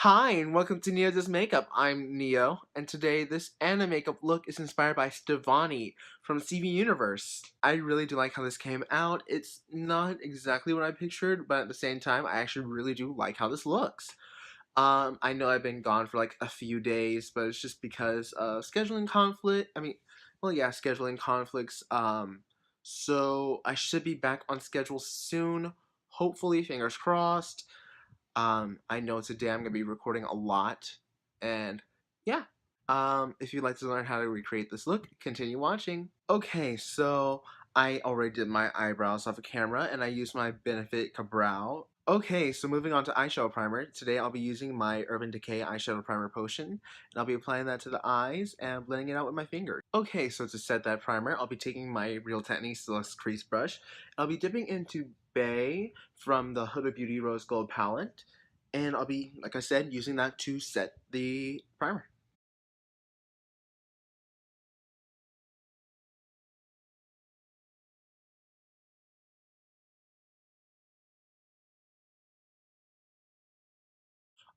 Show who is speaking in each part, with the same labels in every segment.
Speaker 1: Hi, and welcome to Neo Does Makeup. I'm Neo, and today this anime makeup look is inspired by Stevonnie from CV Universe. I really do like how this came out. It's not exactly what I pictured, but at the same time, I actually really do like how this looks. I know I've been gone for like a few days, but it's just because of scheduling conflict. Scheduling conflicts. So I should be back on schedule soon. Hopefully, fingers crossed. I know today I'm going to be recording a lot, and yeah. If you'd like to learn how to recreate this look, continue watching. Okay, so I already did my eyebrows off of camera, and I used my Benefit Cabral. Okay, so moving on to eyeshadow primer. Today I'll be using my Urban Decay eyeshadow primer potion, and I'll be applying that to the eyes and blending it out with my fingers. Okay, so to set that primer, I'll be taking my Real Techniques Deluxe Crease Brush. I'll be dipping into Bay from the Huda Beauty Rose Gold palette, and I'll be, like I said, using that to set the primer.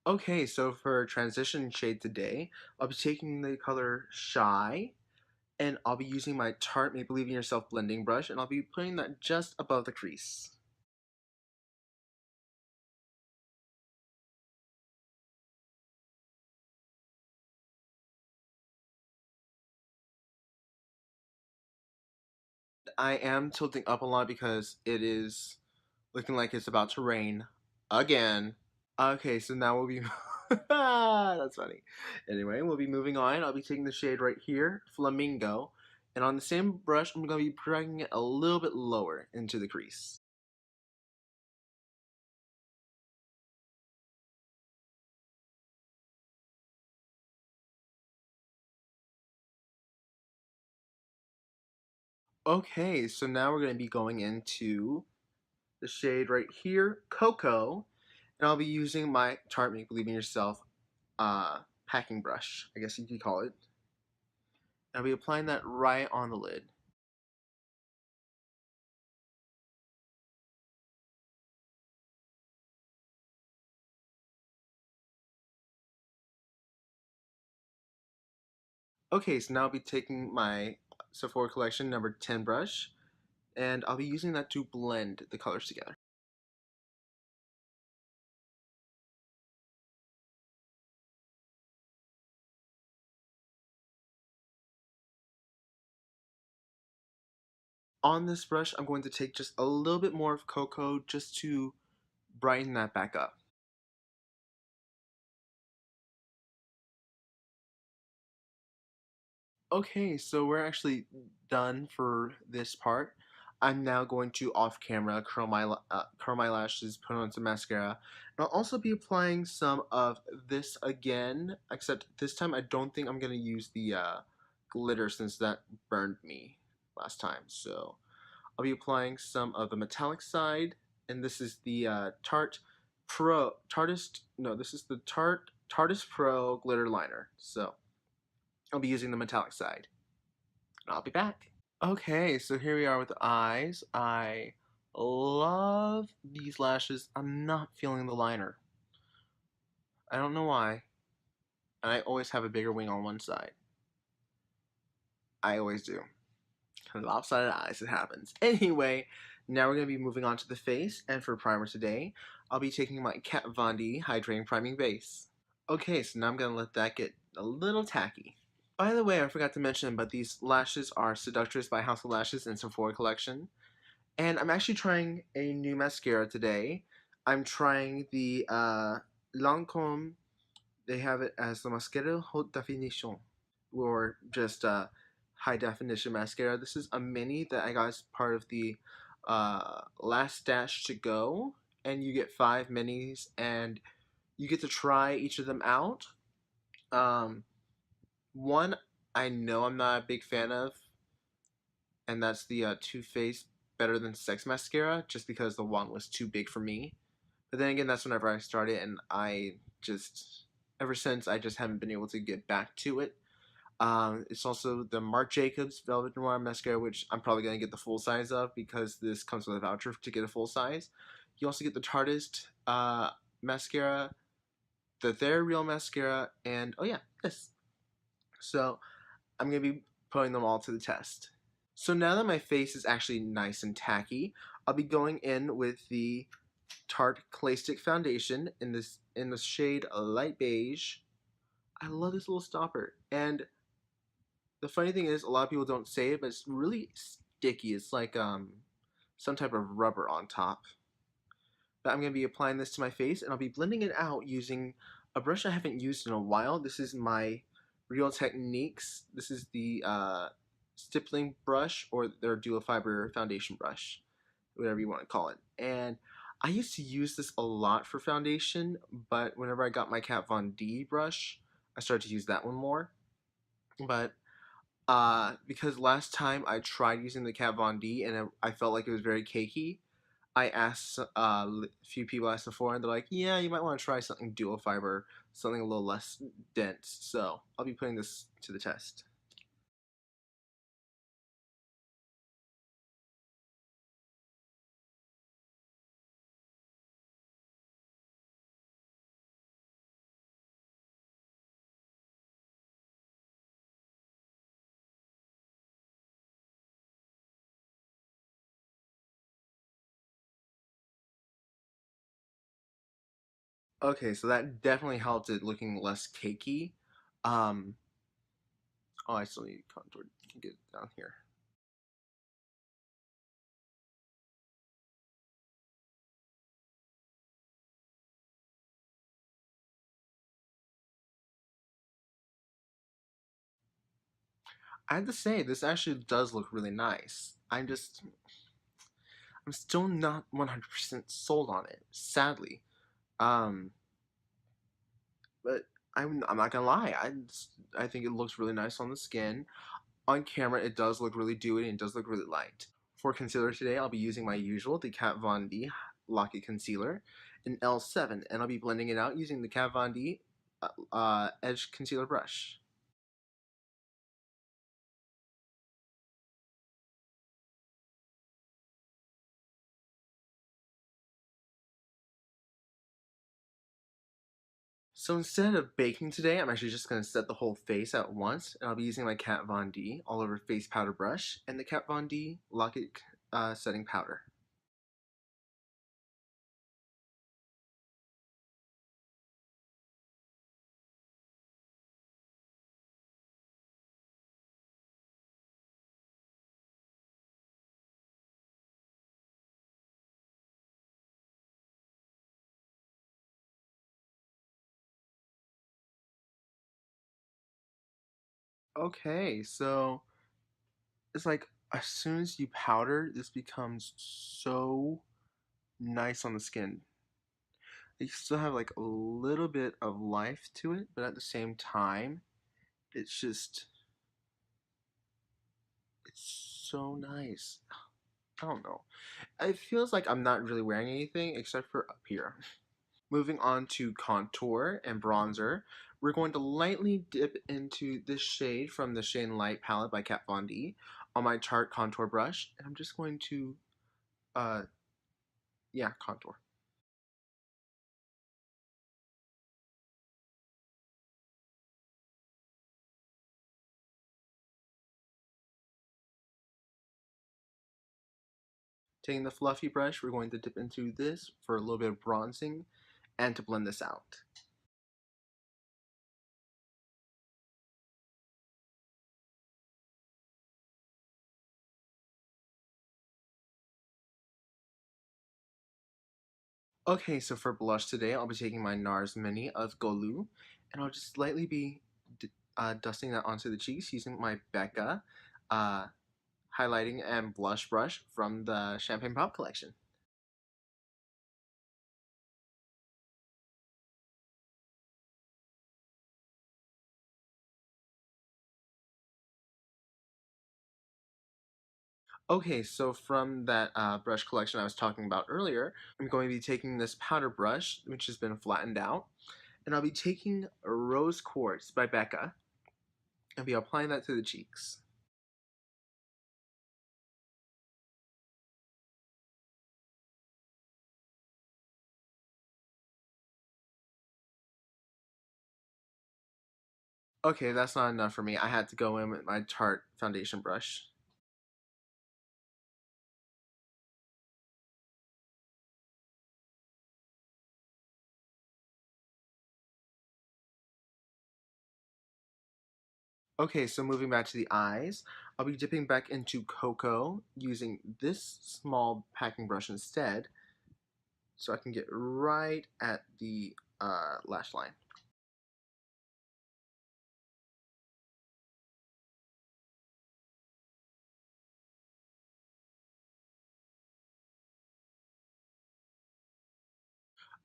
Speaker 1: Okay, so for transition shade today, I'll be taking the color Shy, and I'll be using my Tarte Make Believe in Yourself blending brush, and I'll be putting that just above the crease. I am tilting up a lot because it is looking like it's about to rain again. Okay, so now we'll be that's funny. Anyway, we'll be moving on. I'll be taking the shade right here, Flamingo, and on the same brush, I'm going to be dragging it a little bit lower into the crease. Okay, so now we're going to be going into the shade right here, Cocoa, and I'll be using my Tarte Make Believe in Yourself packing brush, I guess you could call it. I'll be applying that right on the lid. Okay, so now I'll be taking my Sephora collection number 10 brush, and I'll be using that to blend the colors together. On this brush, I'm going to take just a little bit more of Cocoa just to brighten that back up. Okay, so we're actually done for this part. I'm now going to off camera curl my lashes, put on some mascara, and I'll also be applying some of this again, except this time I don't think I'm going to use the glitter since that burned me last time. So I'll be applying some of the metallic side, and this is the this is the Tartist Pro glitter liner. So I'll be using the metallic side. I'll be back. Okay, so here we are with the eyes. I love these lashes. I'm not feeling the liner. I don't know why. And I always have a bigger wing on one side. I always do. Kind of lopsided eyes, it happens. Anyway, now we're going to be moving on to the face. And for primer today, I'll be taking my Kat Von D Hydrating Priming Base. Okay, so now I'm going to let that get a little tacky. By the way, I forgot to mention, but these lashes are Seductress by House of Lashes and Sephora collection. And I'm actually trying a new mascara today. I'm trying the Lancome. They have it as the Mascara Haute Definition, or just high definition mascara. This is a mini that I got as part of the last stash to go, and you get 5 minis, and you get to try each of them out. Um, One I know I'm not a big fan of, and that's the Too Faced Better Than Sex mascara, just because the wand was too big for me. But then again, that's whenever I started, and ever since, I just haven't been able to get back to it. It's also the Marc Jacobs Velvet Noir mascara, which I'm probably going to get the full size of because this comes with a voucher to get a full size. You also get the Tartist mascara, the They're Real mascara, and oh yeah, this. So I'm going to be putting them all to the test. So now that my face is actually nice and tacky, I'll be going in with the Tarte Clay Stick Foundation in the shade Light Beige. I love this little stopper. And the funny thing is, a lot of people don't say it, but it's really sticky. It's like some type of rubber on top. But I'm going to be applying this to my face, and I'll be blending it out using a brush I haven't used in a while. This is my Real Techniques. This is the stippling brush, or their dual fiber foundation brush, whatever you want to call it. And I used to use this a lot for foundation, but whenever I got my Kat Von D brush, I started to use that one more. But because last time I tried using the Kat Von D and I felt like it was very cakey, I asked a few people at Sephora, and they're like, "Yeah, you might want to try something dual fiber, something a little less dense." So I'll be putting this to the test. Okay, so that definitely helped it looking less cakey. Um, oh, I still need contour to get it down here. I have to say, this actually does look really nice. I'm still not 100% sold on it, sadly. Um, but I'm not gonna lie, I think it looks really nice on the skin. On camera, it does look really dewy and it does look really light. For concealer today, I'll be using my usual, the Kat Von D Lock-It Concealer in L7, and I'll be blending it out using the Kat Von D Edge Concealer Brush. So instead of baking today, I'm actually just going to set the whole face at once, and I'll be using my Kat Von D All Over Face Powder Brush and the Kat Von D Lock-It Setting Powder. Okay, so it's like as soon as you powder, this becomes so nice on the skin. You still have like a little bit of life to it, but at the same time, it's just it's so nice. I don't know. It feels like I'm not really wearing anything except for up here. Moving on to contour and bronzer, we're going to lightly dip into this shade from the Shade and Light palette by Kat Von D on my Tarte contour brush, and I'm just going to, uh, yeah, contour. Taking the fluffy brush, we're going to dip into this for a little bit of bronzing and to blend this out. Okay, so for blush today, I'll be taking my NARS Mini of Golu, and I'll just lightly be dusting that onto the cheeks using my Becca uh, highlighting and blush brush from the Champagne Pop collection. Okay, so from that brush collection I was talking about earlier, I'm going to be taking this powder brush, which has been flattened out, and I'll be taking Rose Quartz by Becca and be applying that to the cheeks. Okay, that's not enough for me. I had to go in with my Tarte foundation brush. Okay, so moving back to the eyes, I'll be dipping back into Cocoa using this small packing brush instead, so I can get right at the lash line.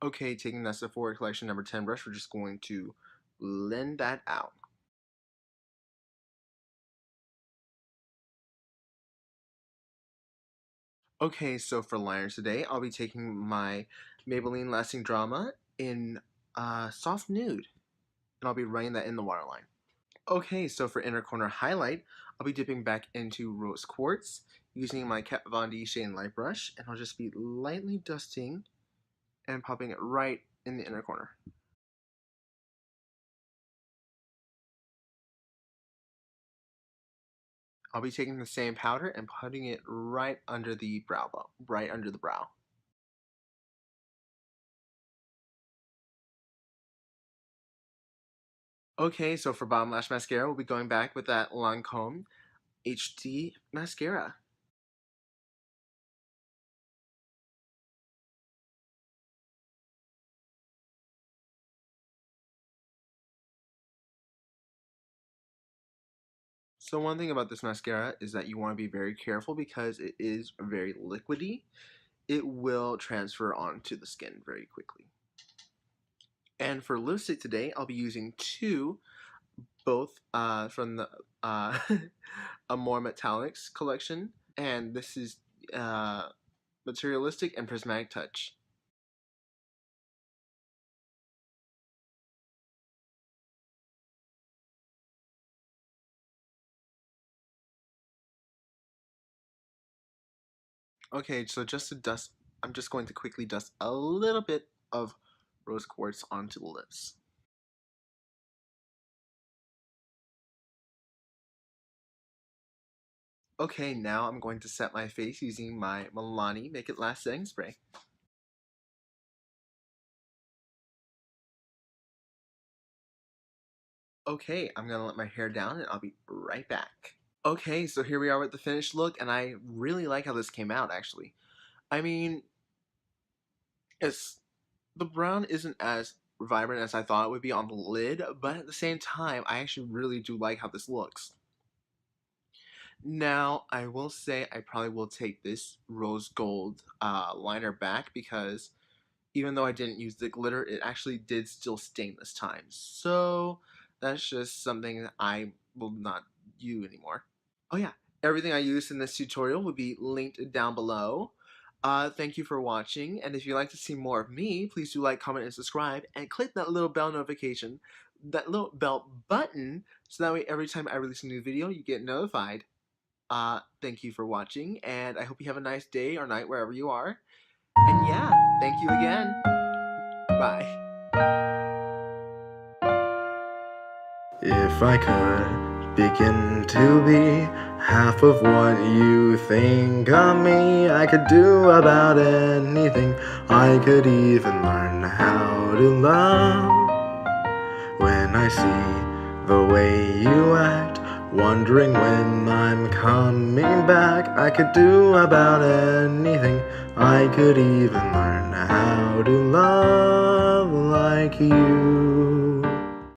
Speaker 1: Okay, taking that Sephora collection number 10 brush, we're just going to blend that out. Okay, so for liners today, I'll be taking my Maybelline Lasting Drama in Soft Nude, and I'll be running that in the waterline. Okay, so for inner corner highlight, I'll be dipping back into Rose Quartz using my Kat Von D Shade and Light Brush, and I'll just be lightly dusting and popping it right in the inner corner. I'll be taking the same powder and putting it right under the brow bone, right under the brow. Okay, so for bottom lash mascara, we'll be going back with that Lancome HD mascara. So one thing about this mascara is that you want to be very careful because it is very liquidy. It will transfer onto the skin very quickly. And for lipstick today, I'll be using two, both from the Amore Metallics collection. And this is Materialistic and Prismatic Touch. Okay, so just to dust, I'm just going to quickly dust a little bit of rose quartz onto the lips. Okay, now I'm going to set my face using my Milani Make It Last setting spray. Okay, I'm gonna let my hair down and I'll be right back. Okay, so here we are with the finished look, and I really like how this came out actually. I mean, it's the brown isn't as vibrant as I thought it would be on the lid, but at the same time, I actually really do like how this looks. Now, I will say I probably will take this rose gold liner back because even though I didn't use the glitter, it actually did still stain this time. So that's just something that I will not use anymore. Oh yeah, everything I used in this tutorial will be linked down below. Thank you for watching, and if you'd like to see more of me, please do like, comment, and subscribe, and click that little bell notification, that little bell button, so that way every time I release a new video, you get notified. Thank you for watching, and I hope you have a nice day or night wherever you are. And yeah, thank you again. Bye.
Speaker 2: If I could begin to be half of what you think of me, I could do about anything. I could even learn how to love. When I see the way you act, wondering when I'm coming back, I could do about anything. I could even learn how to love like you.